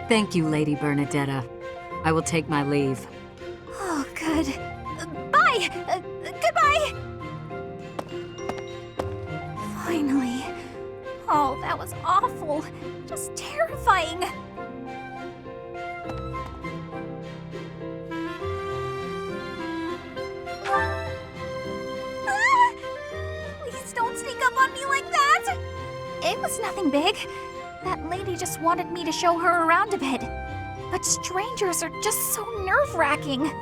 Thank you, Lady Bernadetta. I will take my leave. Oh, good. Bye! Goodbye! Finally. Oh, that was awful. Just terrifying. Ah! Please don't sneak up on me like that! It was nothing big. That lady just wanted me to show her around a bit. But strangers are just so nerve-wracking.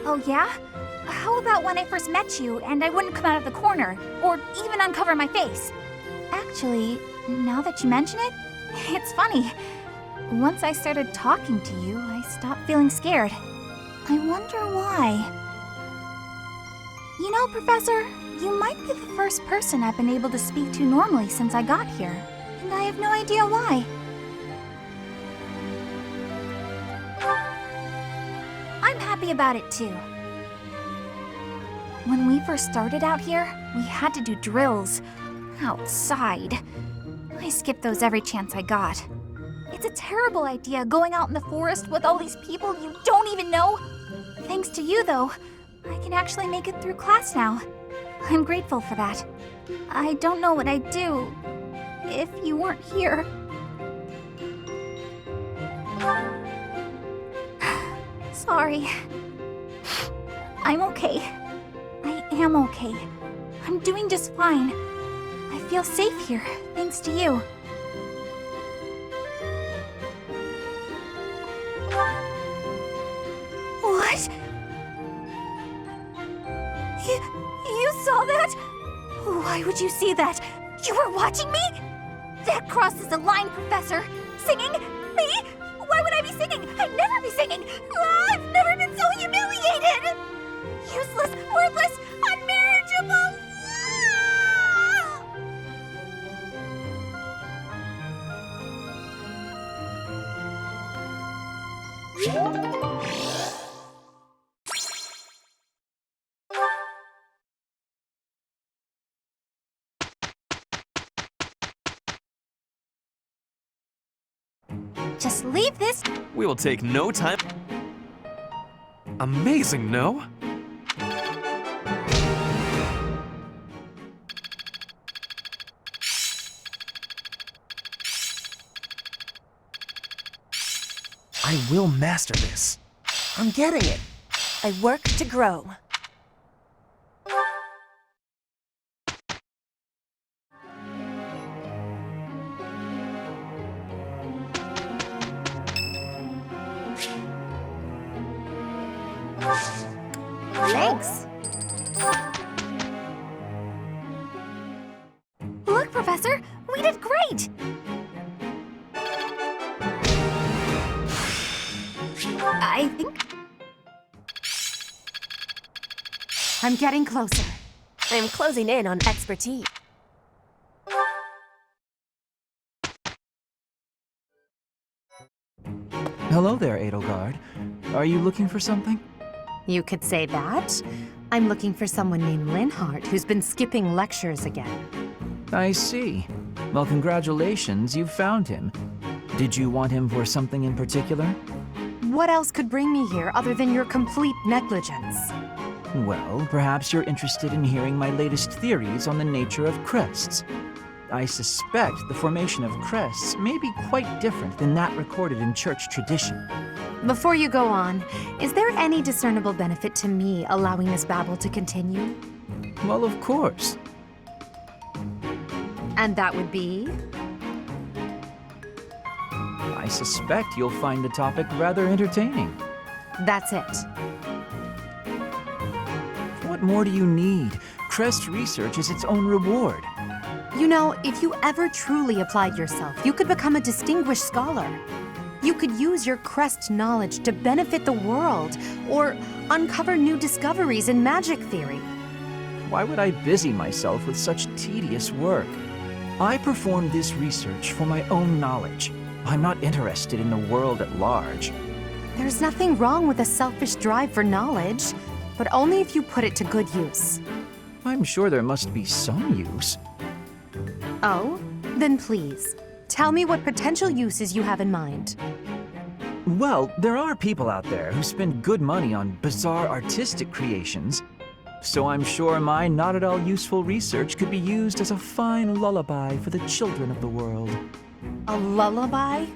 Oh yeah? How about when I first met you and I wouldn't come out of the corner, or even uncover my face? Actually, now that you mention it, it's funny. Once I started talking to you, I stopped feeling scared. I wonder why. You know, Professor, you might be the first person I've been able to speak to normally since I got here, and I have no idea why. I'm happy about it too. When we first started out here, we had to do drills outside. I skipped those every chance I got. It's a terrible idea going out in the forest with all these people you don't even know. Thanks to you, though, I can actually make it through class now. I'm grateful for that. I don't know what I'd do if you weren't here. Sorry. I'm okay. I am okay. I'm doing just fine. I feel safe here, thanks to you. What? You saw that? Why would you see that? You were watching me? That crosses the line, Professor. Singing? Me? Why would I be singing? I'd never be singing. I've never been so humiliated. Useless, worthless, unmarriageable. Just leave this. We will take no time. Amazing, no? I will master this. I'm getting it. I work to grow. Thanks. Look, Professor, we did great. I think I'm getting closer. I'm closing in on expertise. Hello there, Edelgard. Are you looking for something? You could say that. I'm looking for someone named Linhart who's been skipping lectures again. I see. Well, congratulations, you've found him. Did you want him for something in particular? What else could bring me here other than your complete negligence? Well, perhaps you're interested in hearing my latest theories on the nature of crests. I suspect the formation of crests may be quite different than that recorded in church tradition. Before you go on, is there any discernible benefit to me allowing this babble to continue? Well, of course. And that would be? I suspect you'll find the topic rather entertaining. That's it. What more do you need? Crest research is its own reward. You know, if you ever truly applied yourself, you could become a distinguished scholar. You could use your crest knowledge to benefit the world, or uncover new discoveries in magic theory. Why would I busy myself with such tedious work? I perform this research for my own knowledge. I'm not interested in the world at large. There's nothing wrong with a selfish drive for knowledge, but only if you put it to good use. I'm sure there must be some use. Oh? Then please, tell me what potential uses you have in mind. Well, there are people out there who spend good money on bizarre artistic creations, so I'm sure my not at all useful research could be used as a fine lullaby for the children of the world. A lullaby?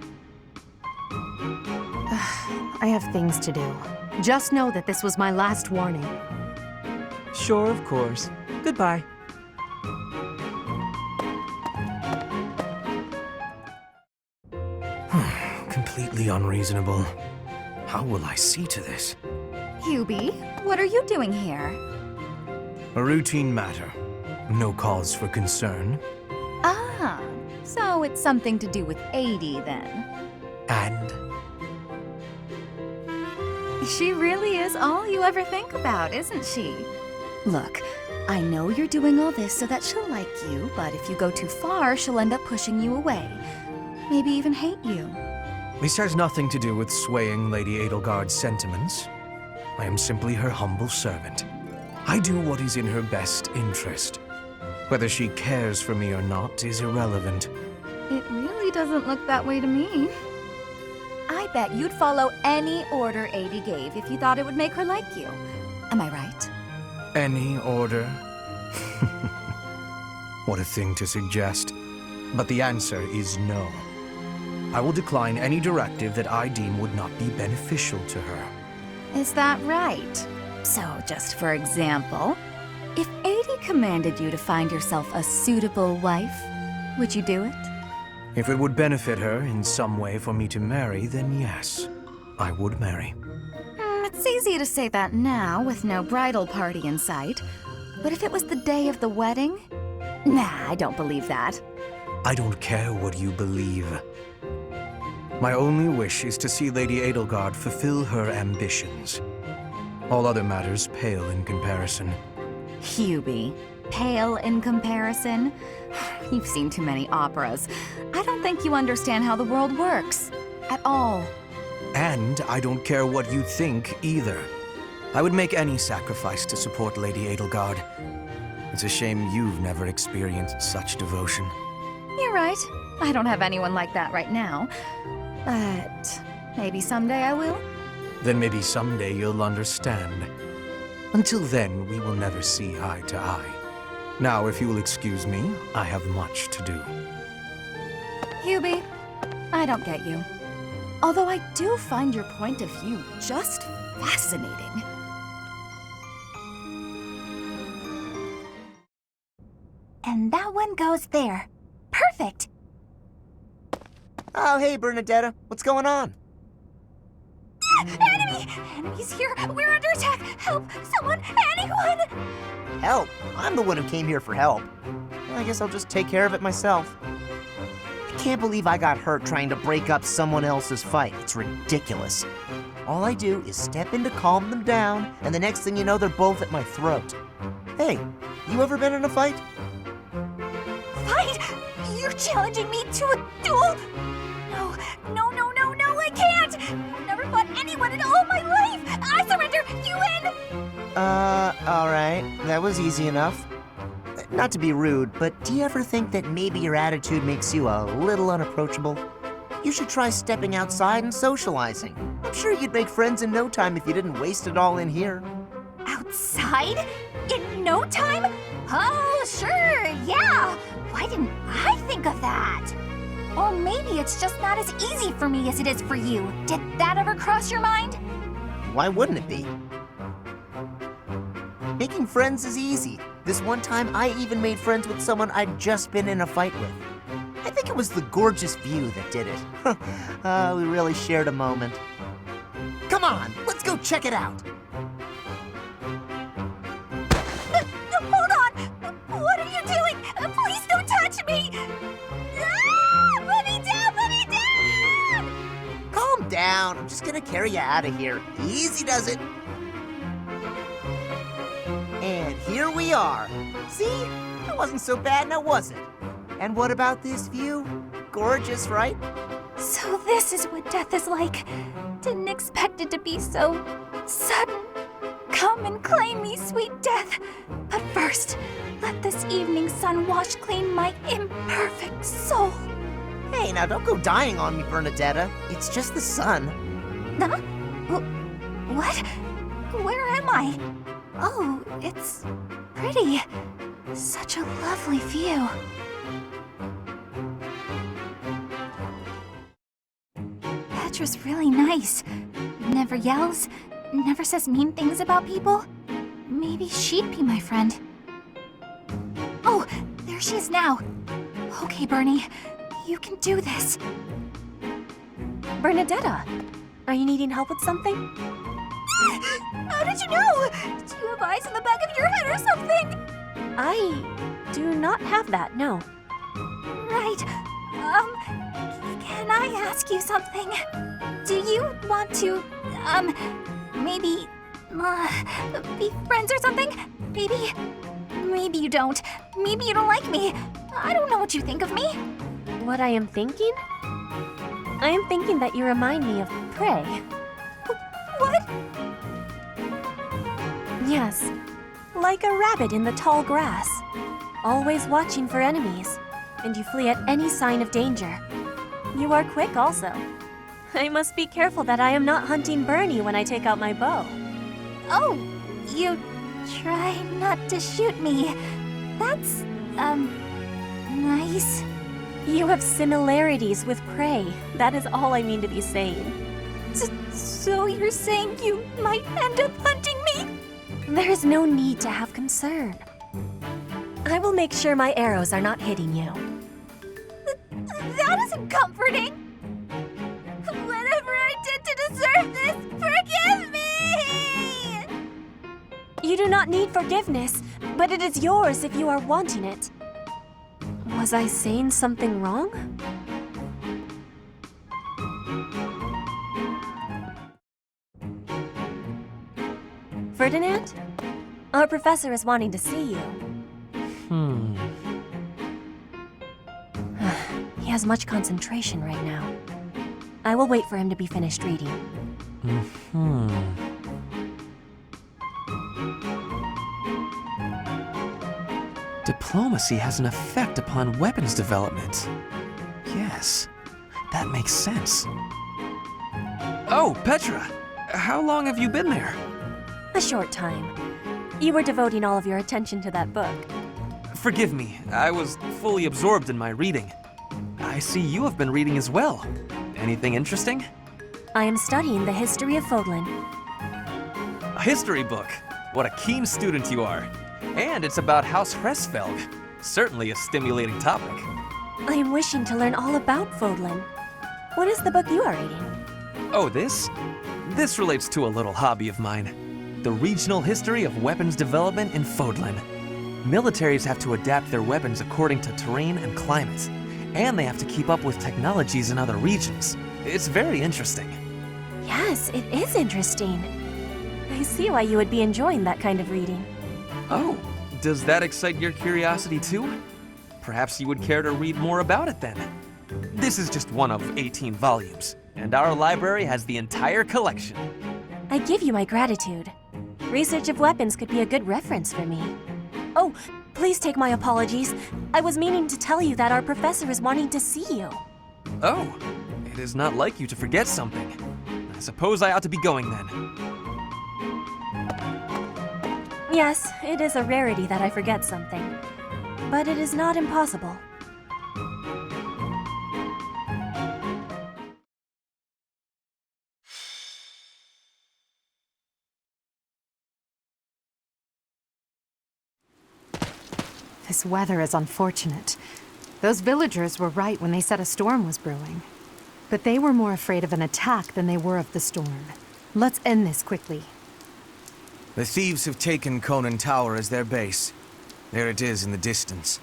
I have things to do. Just know that this was my last warning. Sure, of course. Goodbye. Completely unreasonable. How will I see to this? Hubie, what are you doing here? A routine matter. No cause for concern. Ah, so it's something to do with 80 then. And She really is all you ever think about, isn't she? Look, I know you're doing all this so that she'll like you, but if you go too far, she'll end up pushing you away. Maybe even hate you. this has nothing to do with swaying Lady Edelgard's sentiments. I am simply her humble servant. I do what is in her best interest. Whether she cares for me or not is irrelevant. It really doesn't look that way to me. I bet you'd follow any order Adie gave if you thought it would make her like you. Am I right? Any order? What a thing to suggest. But the answer is no. I will decline any directive that I deem would not be beneficial to her. Is that right? So, just for example, if Adie commanded you to find yourself a suitable wife, would you do it? If it would benefit her in some way for me to marry, then yes, I would marry. It's easy to say that now with no bridal party in sight. But if it was the day of the wedding? Nah, I don't believe that. I don't care what you believe. My only wish is to see Lady Edelgard fulfill her ambitions. All other matters pale in comparison. Hubie, pale in comparison? You've seen too many operas. I don't think you understand how the world works. At all. And I don't care what you think either. I would make any sacrifice to support Lady Edelgard. It's a shame you've never experienced such devotion. You're right. I don't have anyone like that right now. But maybe someday I will. Then maybe someday you'll understand. Until then, we will never see eye to eye. Now, if you will excuse me, I have much to do. Hubie, I don't get you. Although I do find your point of view just fascinating. And that one goes there. Perfect! Oh, hey, Bernadetta. What's going on? Enemy! Enemy's here! We're under attack! Help! Someone! Anyone! Help? I'm the one who came here for help. I guess I'll just take care of it myself. I can't believe I got hurt trying to break up someone else's fight. It's ridiculous. All I do is step in to calm them down, and the next thing you know, they're both at my throat. Hey, you ever been in a fight? Fight? You're challenging me to a duel? No, I can't! I've never fought anyone in all my life! I surrender! You win! Alright. That was easy enough. Not to be rude, but do you ever think that maybe your attitude makes you a little unapproachable? You should try stepping outside and socializing. I'm sure you'd make friends in no time if you didn't waste it all in here. Outside? In no time? Oh, sure, yeah! Why didn't I think of that? Or maybe it's just not as easy for me as it is for you. Did that ever cross your mind? Why wouldn't it be? Making friends is easy. This one time, I even made friends with someone I'd just been in a fight with. I think it was the gorgeous view that did it. We really shared a moment. Come on, let's go check it out. Hold on! What are you doing? Please don't touch me! Ah! Put me down! Put me down! Calm down, I'm just gonna carry you out of here. Easy does it. And here we are. See? It wasn't so bad now, was it? And what about this view? Gorgeous, right? So this is what death is like. Didn't expect it to be so sudden. Come and claim me, sweet death. But first, let this evening sun wash clean my imperfect soul. Hey, now don't go dying on me, Bernadetta. It's just the sun. Huh? What? Where am I? Oh, it's pretty. Such a lovely view. Petra's really nice. Never yells, never says mean things about people. Maybe she'd be my friend. Oh, there she is now. Okay, Bernie, you can do this. Bernadetta, are you needing help with something? How did you know? Do you have eyes in the back of your head or something? I do not have that, no. Right. Can I ask you something? Do you want to, maybe, be friends or something? Maybe you don't. Maybe you don't like me. I don't know what you think of me. What I am thinking? I am thinking that you remind me of prey. What? Yes, like a rabbit in the tall grass. Always watching for enemies, and you flee at any sign of danger. You are quick also. I must be careful that I am not hunting Bernie when I take out my bow. Oh, you try not to shoot me. That's, nice. You have similarities with prey. That is all I mean to be saying. So you're saying you might end up hunting me? There is no need to have concern. I will make sure my arrows are not hitting you. That isn't comforting. Whatever I did to deserve this, forgive me! You do not need forgiveness, but it is yours if you are wanting it. Was I saying something wrong? Ferdinand? Our professor is wanting to see you. He has much concentration right now. I will wait for him to be finished reading. Diplomacy has an effect upon weapons development. Yes, that makes sense. Oh, Petra! How long have you been there? A short time. You were devoting all of your attention to that book. Forgive me, I was fully absorbed in my reading. I see you have been reading as well. Anything interesting? I am studying the history of Fodlan. A history book. What a keen student you are. And it's about House Hresfelg. Certainly a stimulating topic. I am wishing to learn all about Fodlan. What is the book you are reading? Oh, this? This relates to a little hobby of mine. The regional history of weapons development in Fodlan. Militaries have to adapt their weapons according to terrain and climate. And they have to keep up with technologies in other regions. It's very interesting. Yes, it is interesting. I see why you would be enjoying that kind of reading. Oh, does that excite your curiosity too? Perhaps you would care to read more about it then. This is just one of 18 volumes, and our library has the entire collection. I give you my gratitude. Research of weapons could be a good reference for me. Oh, please take my apologies. I was meaning to tell you that our professor is wanting to see you. Oh, it is not like you to forget something. I suppose I ought to be going then. Yes, it is a rarity that I forget something. But it is not impossible. This weather is unfortunate. Those villagers were right when they said a storm was brewing. But they were more afraid of an attack than they were of the storm. Let's end this quickly. The thieves have taken Conan Tower as their base. There it is in the distance.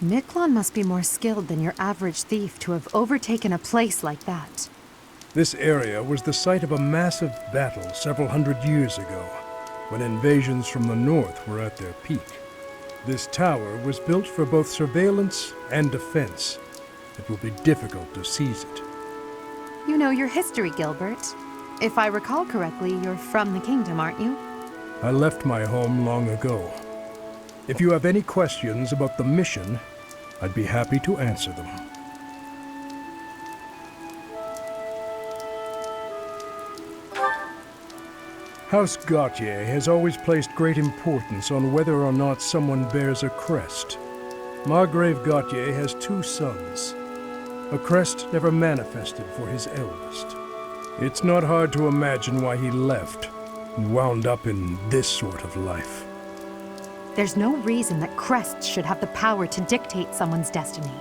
Miklon must be more skilled than your average thief to have overtaken a place like that. This area was the site of a massive battle several hundred years ago, when invasions from the north were at their peak. This tower was built for both surveillance and defense. It will be difficult to seize it. You know your history, Gilbert. If I recall correctly, you're from the kingdom, aren't you? I left my home long ago. If you have any questions about the mission, I'd be happy to answer them. House Gautier has always placed great importance on whether or not someone bears a crest. Margrave Gautier has 2 sons. A crest never manifested for his eldest. It's not hard to imagine why he left and wound up in this sort of life. There's no reason that crests should have the power to dictate someone's destiny.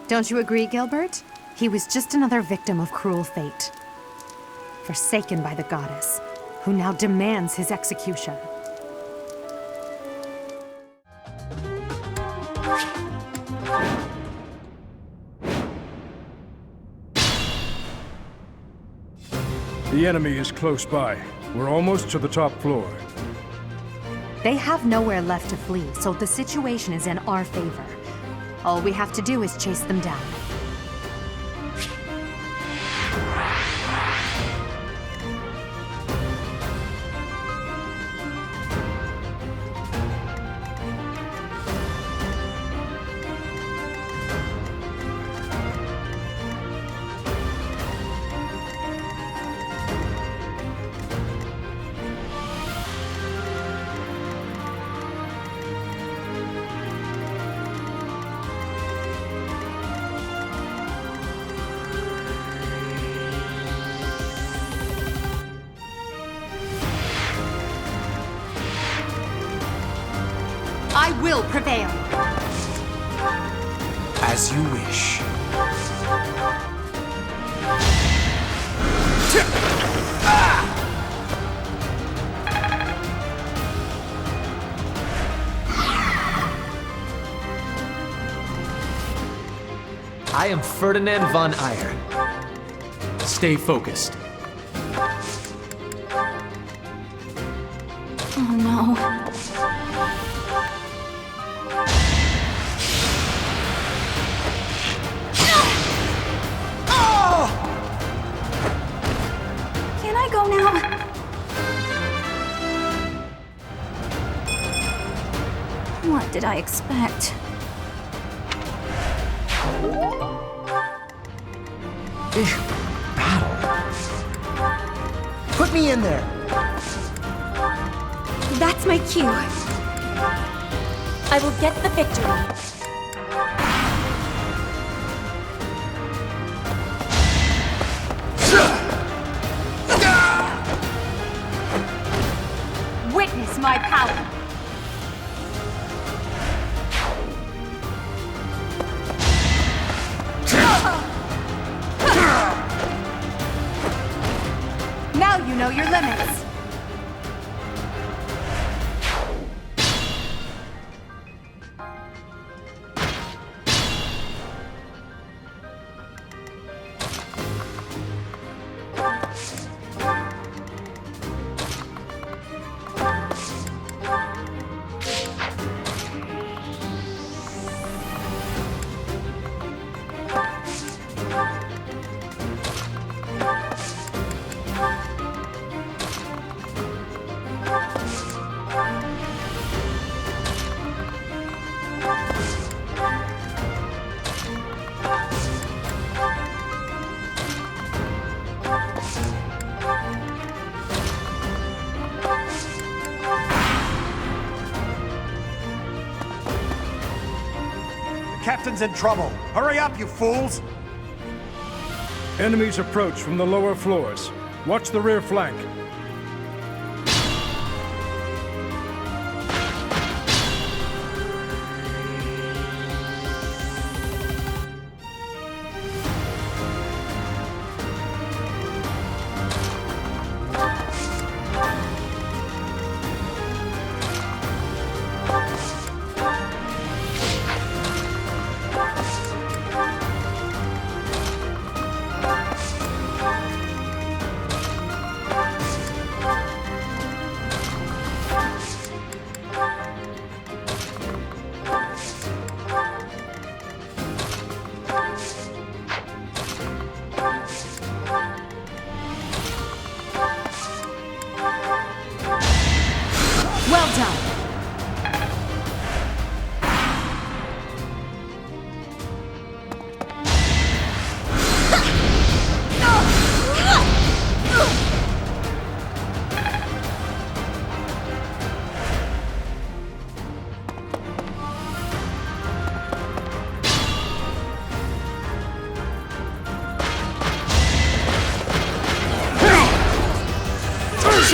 Don't you agree, Gilbert? He was just another victim of cruel fate. Forsaken by the goddess, who now demands his execution. The enemy is close by. We're almost to the top floor. They have nowhere left to flee, so the situation is in our favor. All we have to do is chase them down. I will prevail. As you wish. I am Ferdinand von Eyre. Stay focused. Oh no. Can I go now? What did I expect? Put me in there! That's my cue. I will get the victory. Witness my power. Now you know your limits. Captain's in trouble. Hurry up, you fools! Enemies approach from the lower floors. Watch the rear flank.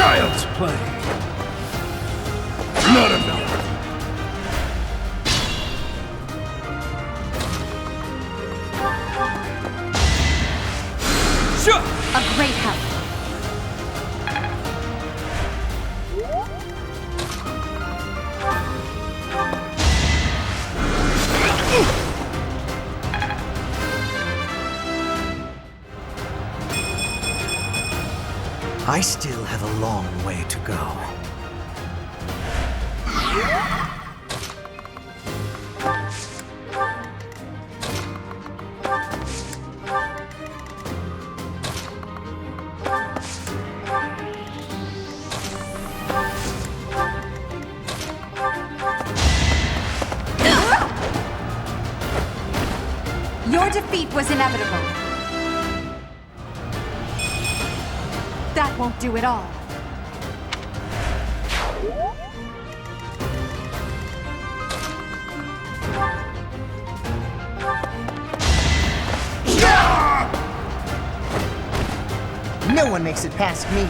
Child's play. Not enough. A great help. I still have a long way to go. Your defeat was inevitable. That won't do it all. No one makes it past me.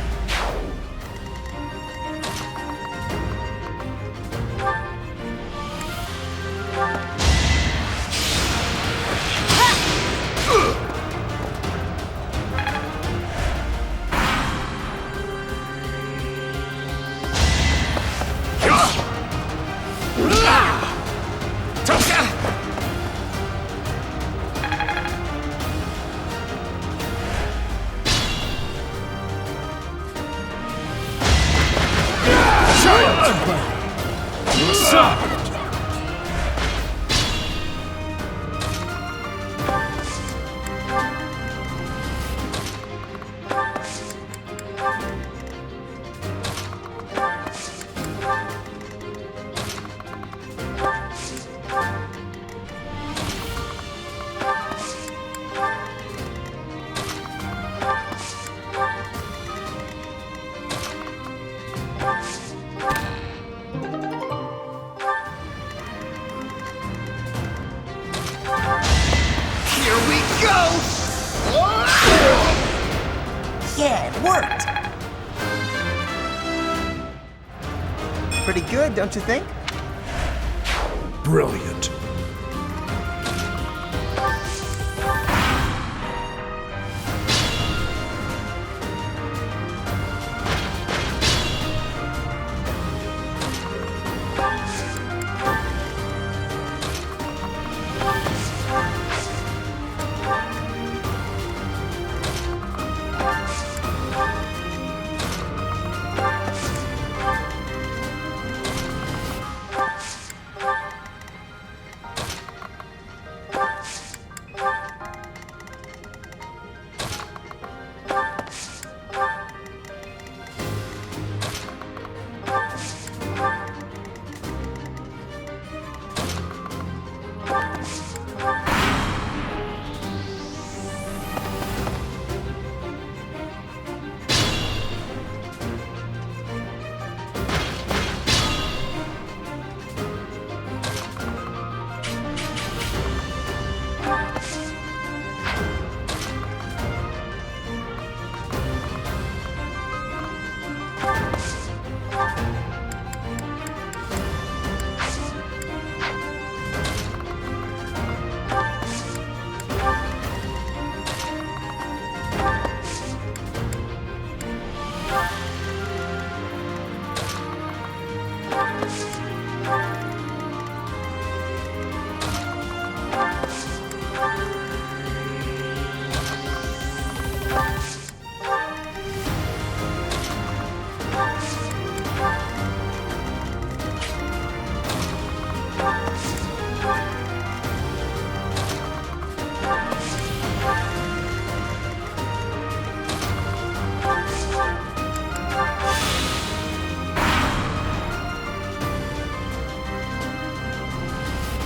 Here we go! Yeah, it worked! Pretty good, don't you think? Brilliant.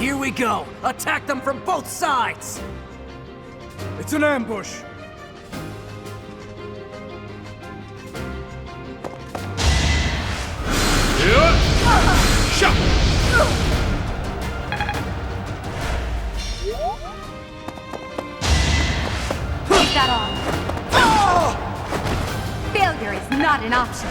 Here we go! Attack them from both sides! It's an ambush. Take that on. Failure is not an option.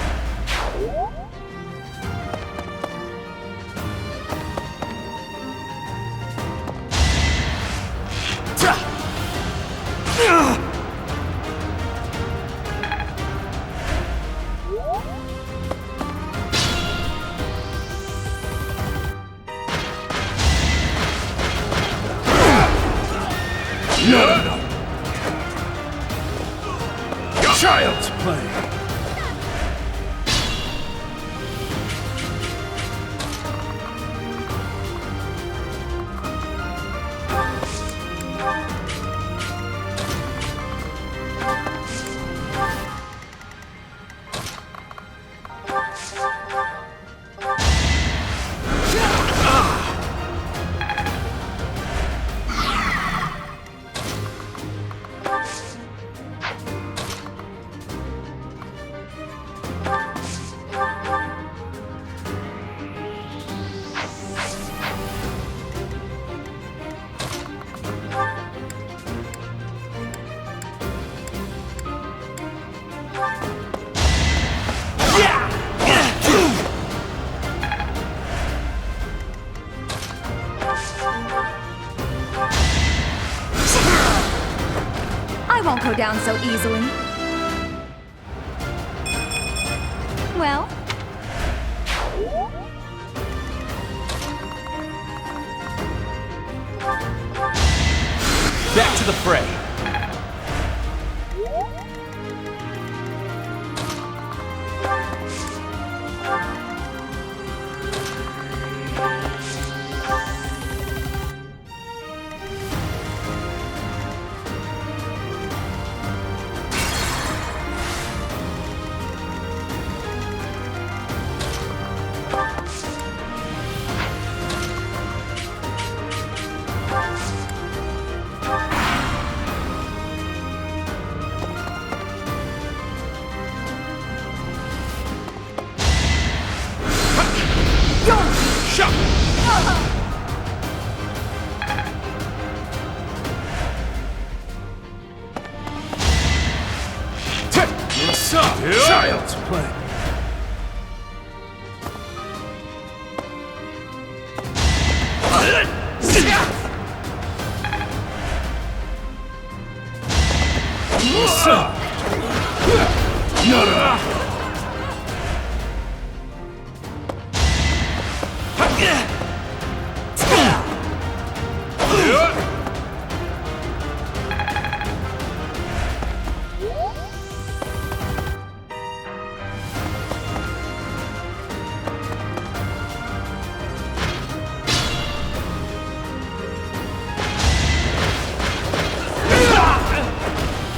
Not enough. Child's play. I won't go down so easily. Well, Back to the fray. Child's play. Not enough.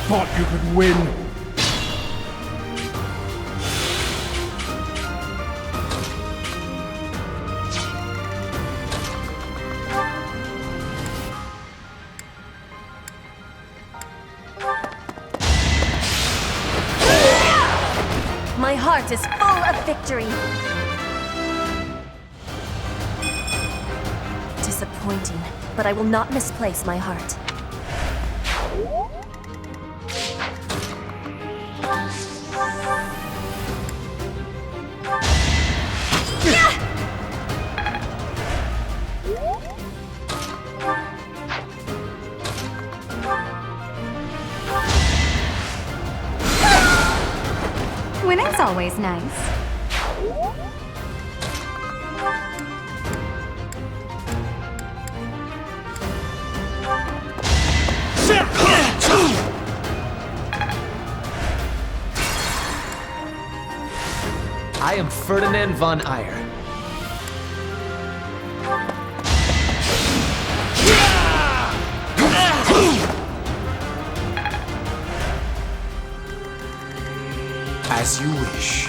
Thought you could win. My heart is full of victory. Disappointing, but I will not misplace my heart. winning's always nice. I am Ferdinand von Eyre. As you wish.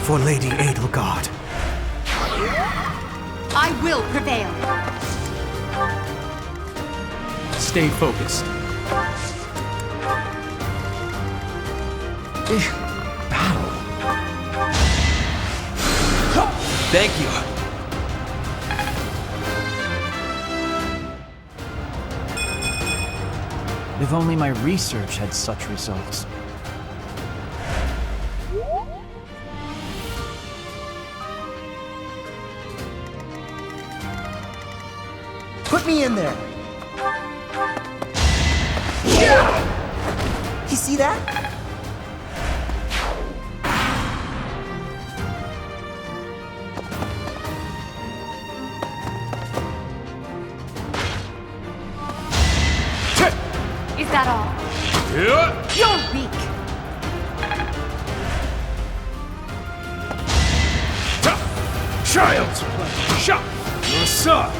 For Lady Edelgard. I will prevail. Stay focused. Battle. Thank you. If only my research had such results. Put me in there. You see that? that all? You're weak. Child's play. Shut! You're soft.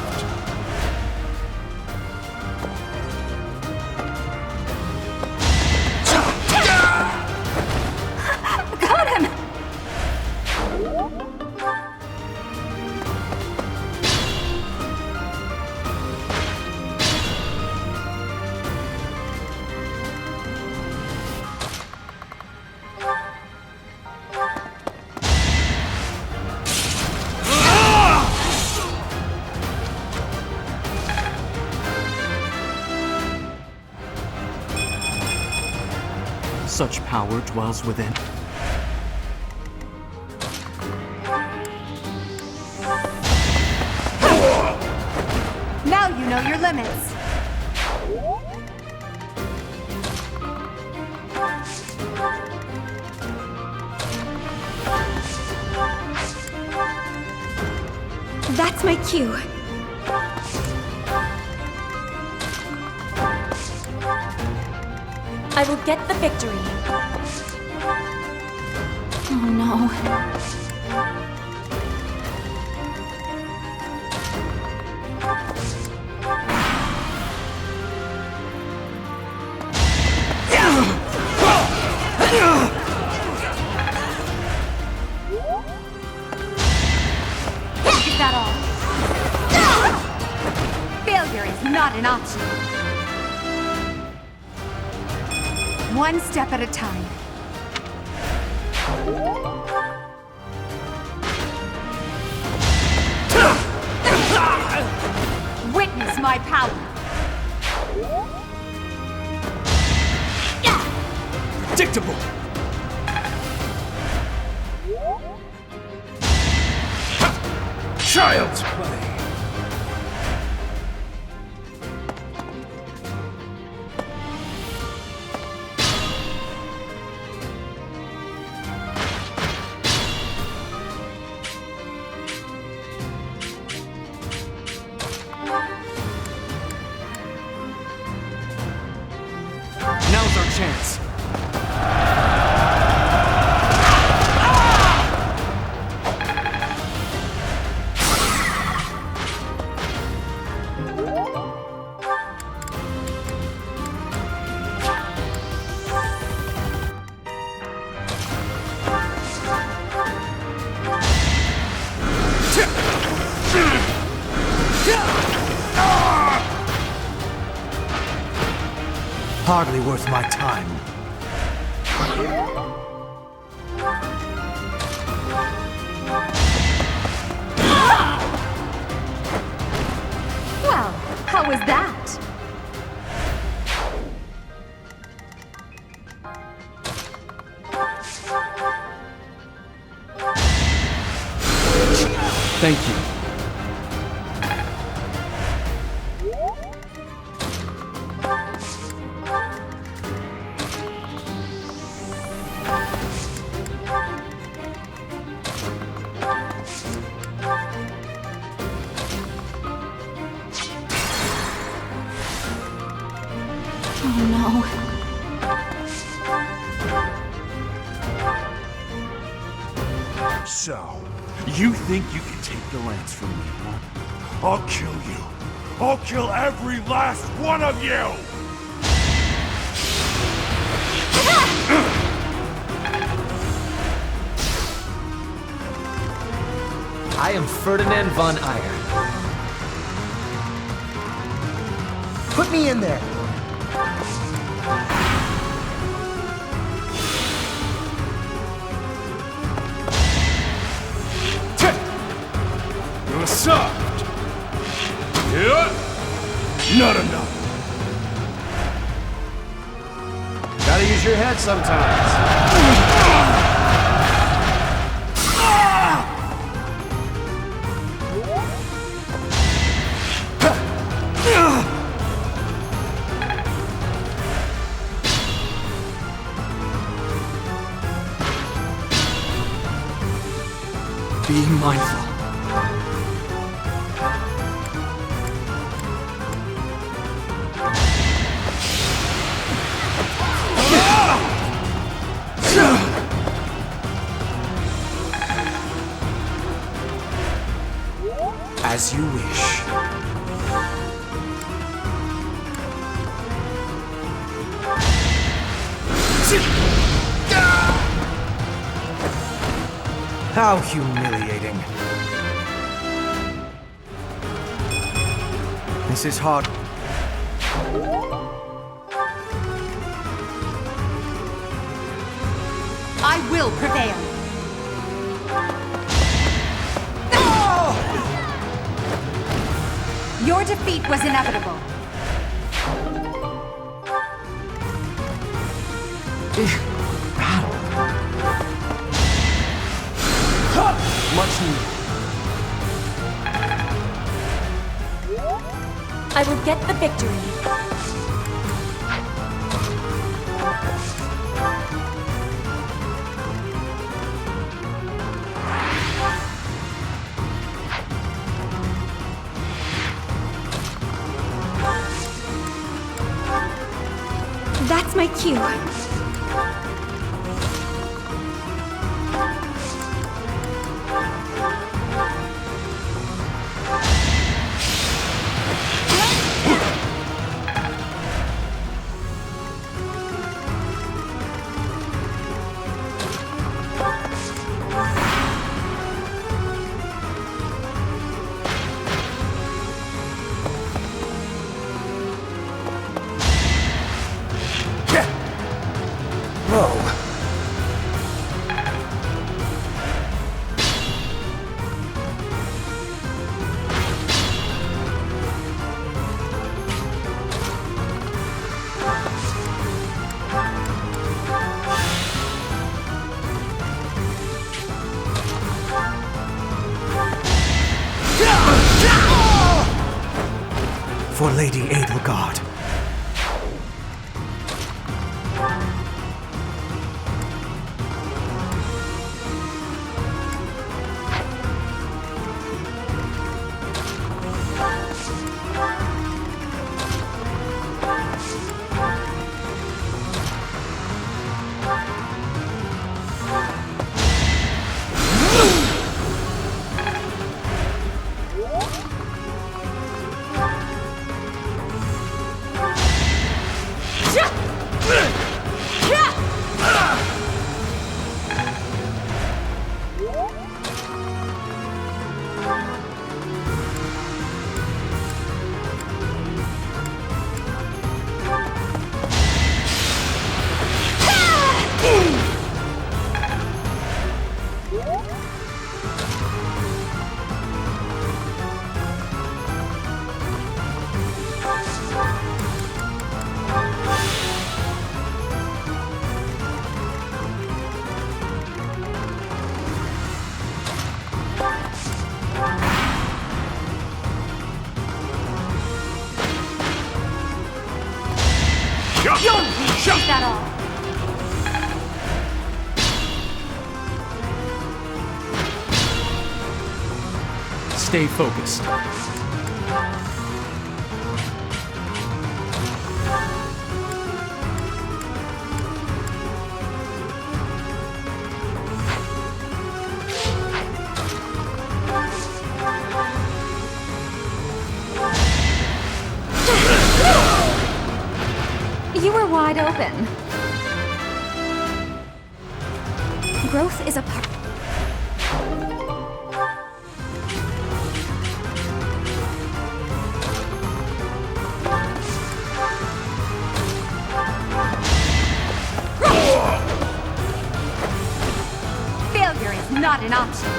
Got him! Such power dwells within. Now you know your limits. That's my cue. I will get the victory. Oh no. Is that all? Failure is not an option. One step at a time. Witness my power. Predictable. Child's play. Now's our chance. Hardly worth my time. Well, how was that? Thank you. Oh no. So, you think you can take the lance from me, huh? I'll kill you. I'll kill every last one of you! I am Ferdinand von Eyre. Put me in there. You're soft. Yeah. Not enough. Gotta use your head sometimes. Being mindful. As you wish. How humiliating. This is hard. I will prevail. Your defeat was inevitable. Much needed. I will get the victory. That's my cue. For Lady Edelgard. Is that all? Stay focused. You were wide open. Growth is a part. Failure is not an option.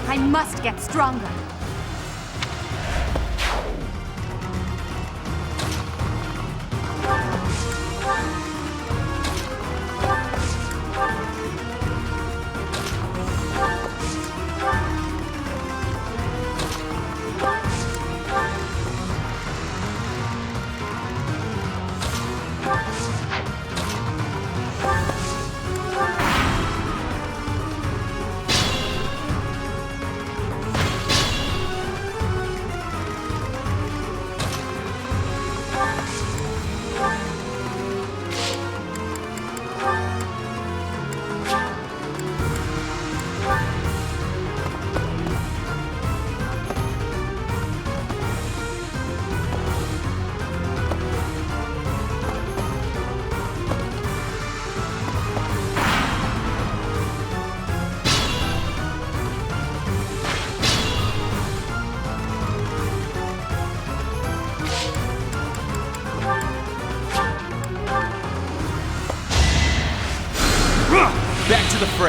I must get stronger.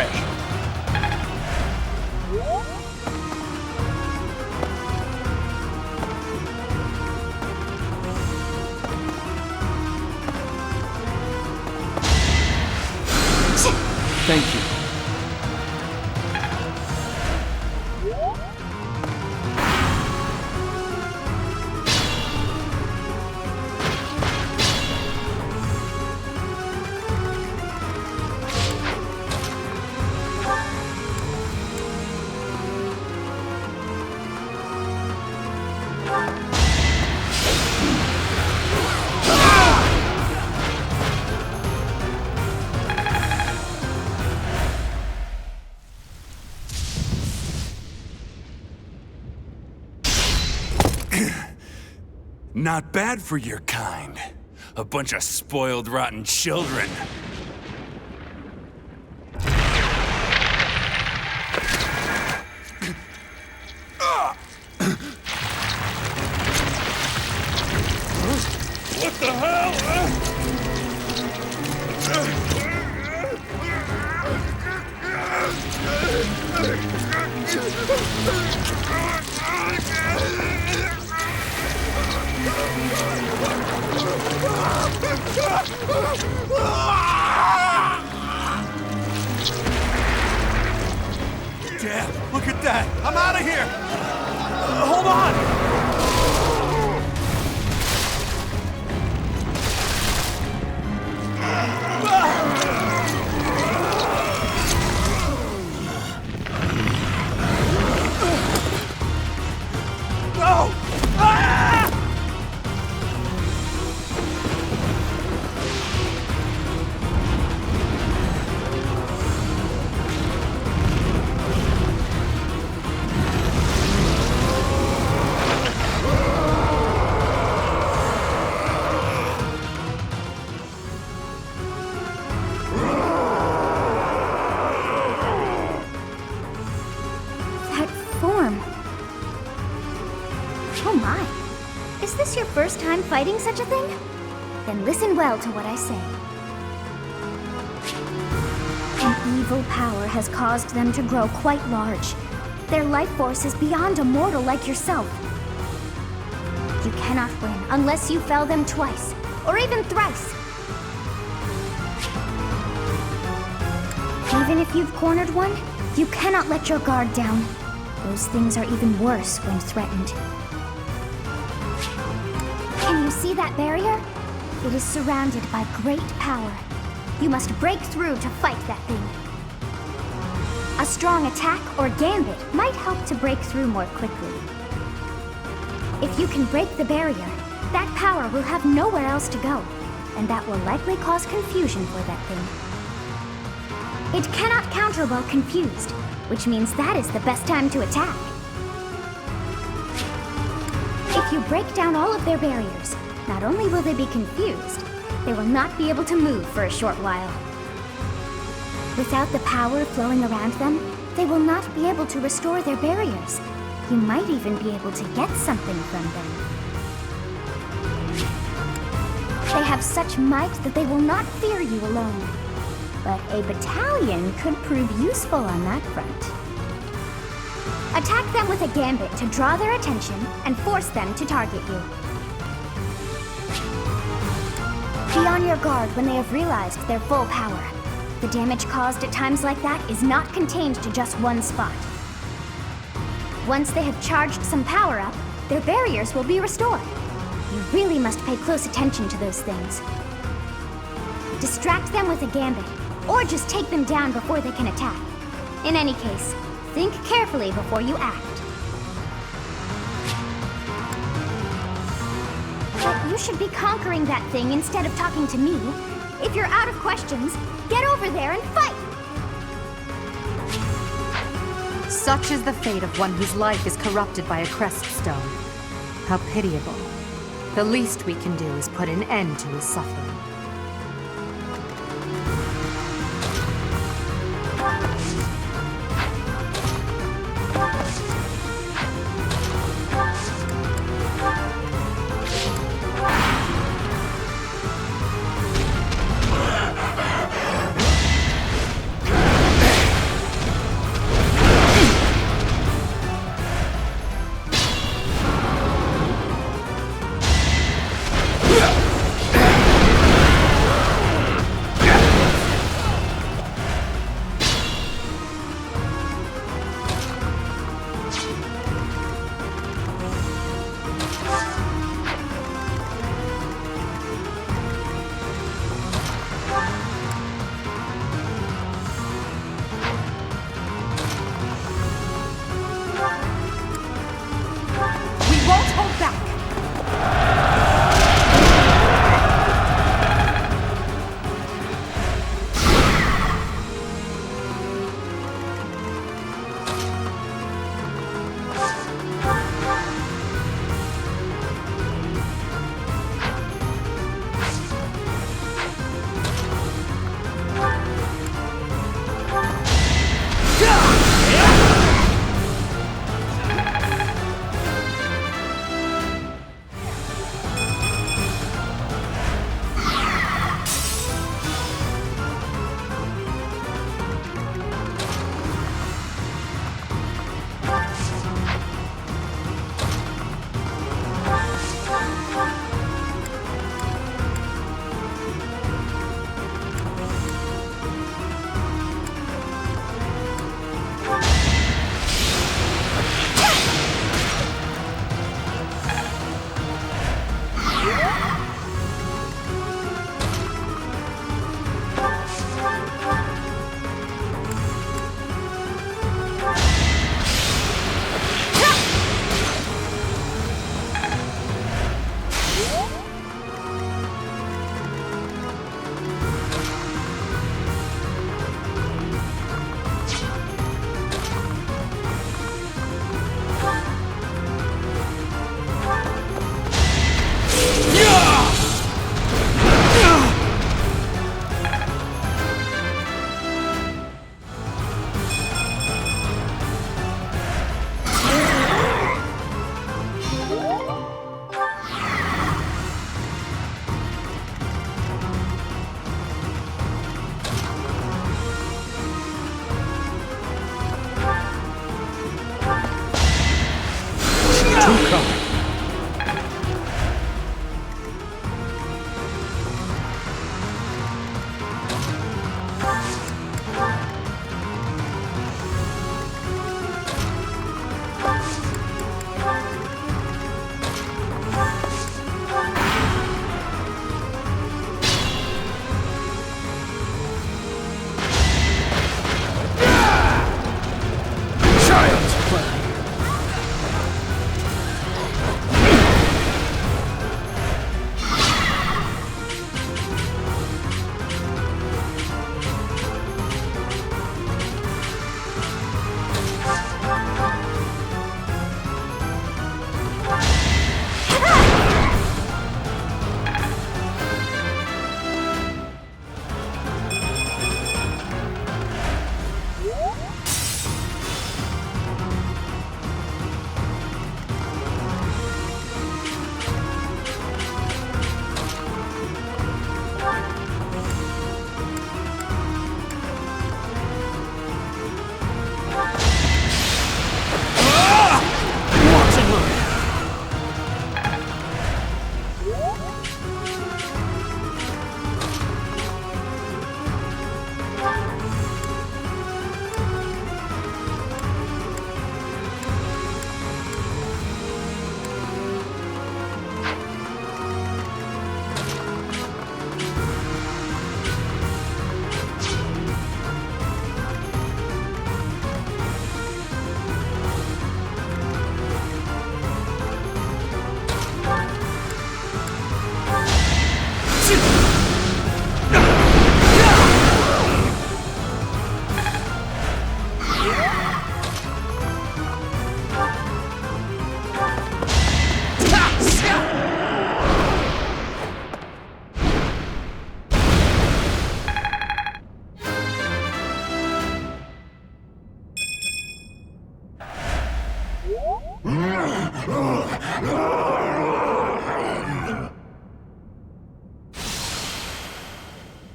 way! Thank you. Not bad for your kind. A bunch of spoiled, rotten children. What the hell? Damn, look at that! I'm out of here! Hold on! No! Ah! That form. Oh my. Is this your first time fighting such a thing? Then listen well to what I say. An evil power has caused them to grow quite large. Their life force is beyond a mortal like yourself. You cannot win unless you fell them twice, or even thrice. Even if you've cornered one, you cannot let your guard down. Those things are even worse when threatened. Can you see that barrier? It is surrounded by great power. You must break through to fight that thing. A strong attack or gambit might help to break through more quickly. If you can break the barrier, that power will have nowhere else to go, and that will likely cause confusion for that thing. It cannot counter while confused, which means that is the best time to attack. If you break down all of their barriers, not only will they be confused, they will not be able to move for a short while. Without the power flowing around them, they will not be able to restore their barriers. You might even be able to get something from them. They have such might that they will not fear you alone. But a battalion could prove useful on that front. Attack them with a gambit to draw their attention and force them to target you. Be on your guard when they have realized their full power. The damage caused at times like that is not contained to just one spot. Once they have charged some power up, their barriers will be restored. You really must pay close attention to those things. Distract them with a gambit, or just take them down before they can attack. In any case, think carefully before you act. But you should be conquering that thing instead of talking to me. If you're out of questions, get over there and fight! Such is the fate of one whose life is corrupted by a crest stone. How pitiable. The least we can do is put an end to his suffering.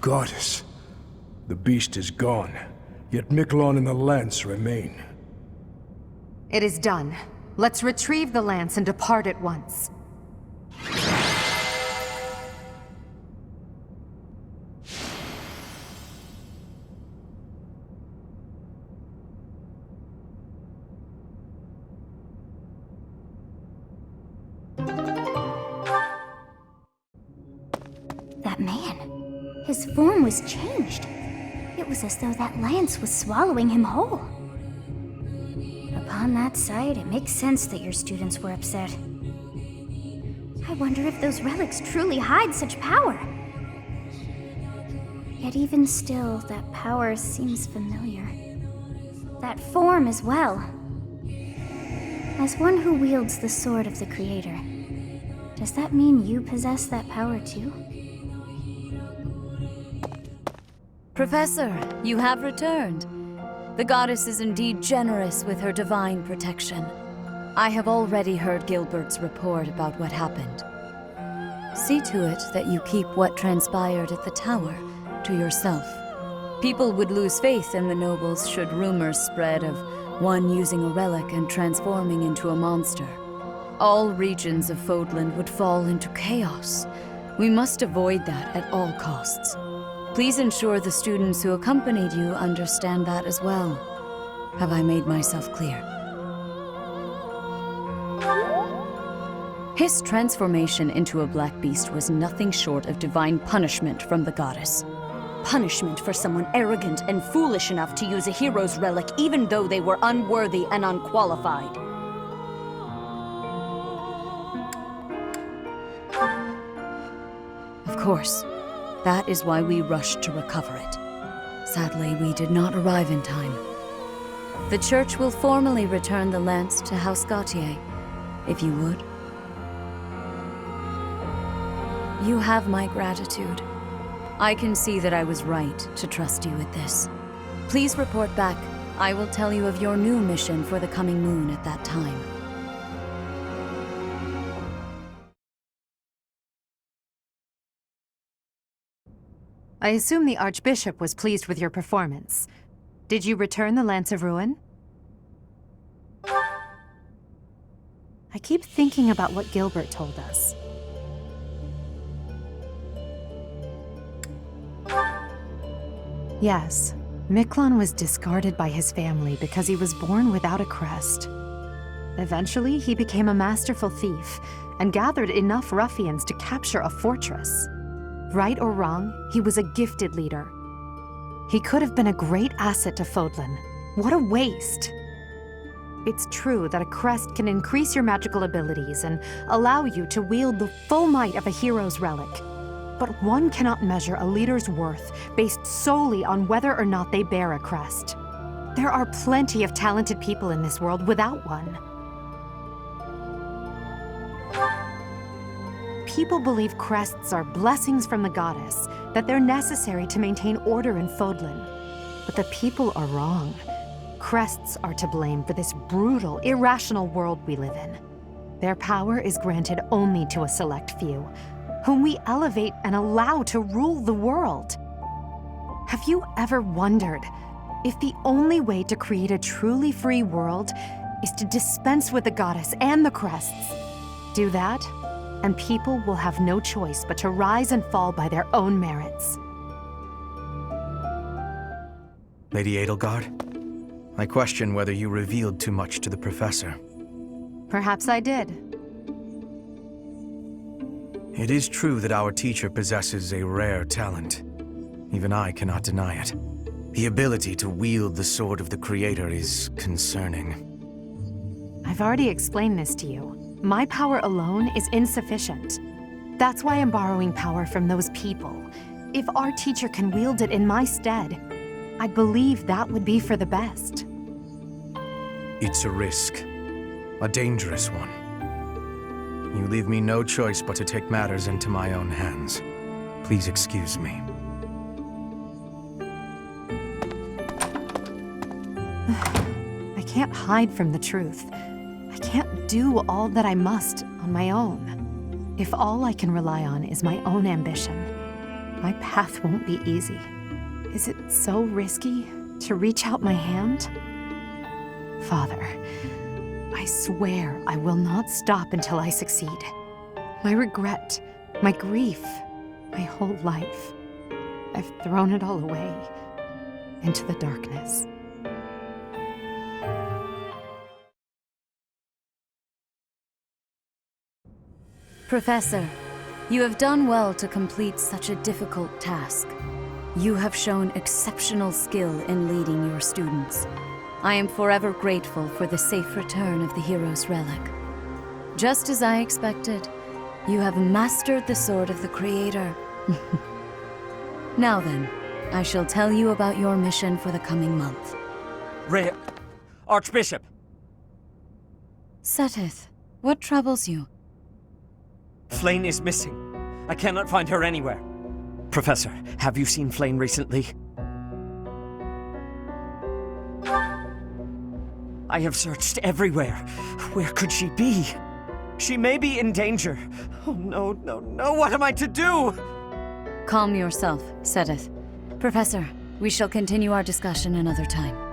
Goddess, the beast is gone, yet Miquelon and the lance remain. It is done. Let's retrieve the lance and depart at once. That man, his form was changed. It was as though that lance was swallowing him whole. Upon that sight, it makes sense that your students were upset. I wonder if those relics truly hide such power. Yet even still, that power seems familiar. That form as well. As one who wields the sword of the Creator, does that mean you possess that power too? Professor, you have returned. The goddess is indeed generous with her divine protection. I have already heard Gilbert's report about what happened. See to it that you keep what transpired at the tower to yourself. People would lose faith in the nobles should rumors spread of one using a relic and transforming into a monster. All regions of Fodland would fall into chaos. We must avoid that at all costs. Please ensure the students who accompanied you understand that as well. Have I made myself clear? His transformation into a black beast was nothing short of divine punishment from the goddess. Punishment for someone arrogant and foolish enough to use a hero's relic even though they were unworthy and unqualified. Of course, that is why we rushed to recover it. Sadly, we did not arrive in time. The church will formally return the lance to House Gautier, if you would. You have my gratitude. I can see that I was right to trust you with this. Please report back. I will tell you of your new mission for the coming moon at that time. I assume the Archbishop was pleased with your performance. Did you return the Lance of Ruin? I keep thinking about what Gilbert told us. Yes, Miklon was discarded by his family because he was born without a crest. Eventually, he became a masterful thief and gathered enough ruffians to capture a fortress. Right or wrong, he was a gifted leader. He could have been a great asset to Fodlan. What a waste! It's true that a crest can increase your magical abilities and allow you to wield the full might of a hero's relic. But one cannot measure a leader's worth based solely on whether or not they bear a crest. There are plenty of talented people in this world without one. People believe crests are blessings from the goddess, that they're necessary to maintain order in Fodlan. But the people are wrong. Crests are to blame for this brutal, irrational world we live in. Their power is granted only to a select few, whom we elevate and allow to rule the world. Have you ever wondered if the only way to create a truly free world is to dispense with the goddess and the crests? Do that, and people will have no choice but to rise and fall by their own merits. Lady Edelgard, I question whether you revealed too much to the professor. Perhaps I did. It is true that our teacher possesses a rare talent. Even I cannot deny it. The ability to wield the sword of the Creator is concerning. I've already explained this to you. My power alone is insufficient. That's why I'm borrowing power from those people. If our teacher can wield it in my stead, I believe that would be for the best. It's a risk. A dangerous one. You leave me no choice but to take matters into my own hands. Please excuse me. I can't hide from the truth. I can't do all that I must on my own. If all I can rely on is my own ambition, my path won't be easy. Is it so risky to reach out my hand? Father, I swear I will not stop until I succeed. My regret, my grief, my whole life, I've thrown it all away into the darkness. Professor, you have done well to complete such a difficult task. You have shown exceptional skill in leading your students. I am forever grateful for the safe return of the hero's relic. Just as I expected, you have mastered the sword of the Creator. Now then, I shall tell you about your mission for the coming month. Archbishop! Seteth, what troubles you? Flayn is missing. I cannot find her anywhere. Professor, have you seen Flayn recently? I have searched everywhere. Where could she be? She may be in danger. Oh no, no, no, what am I to do? Calm yourself, Sedith. Professor, we shall continue our discussion another time.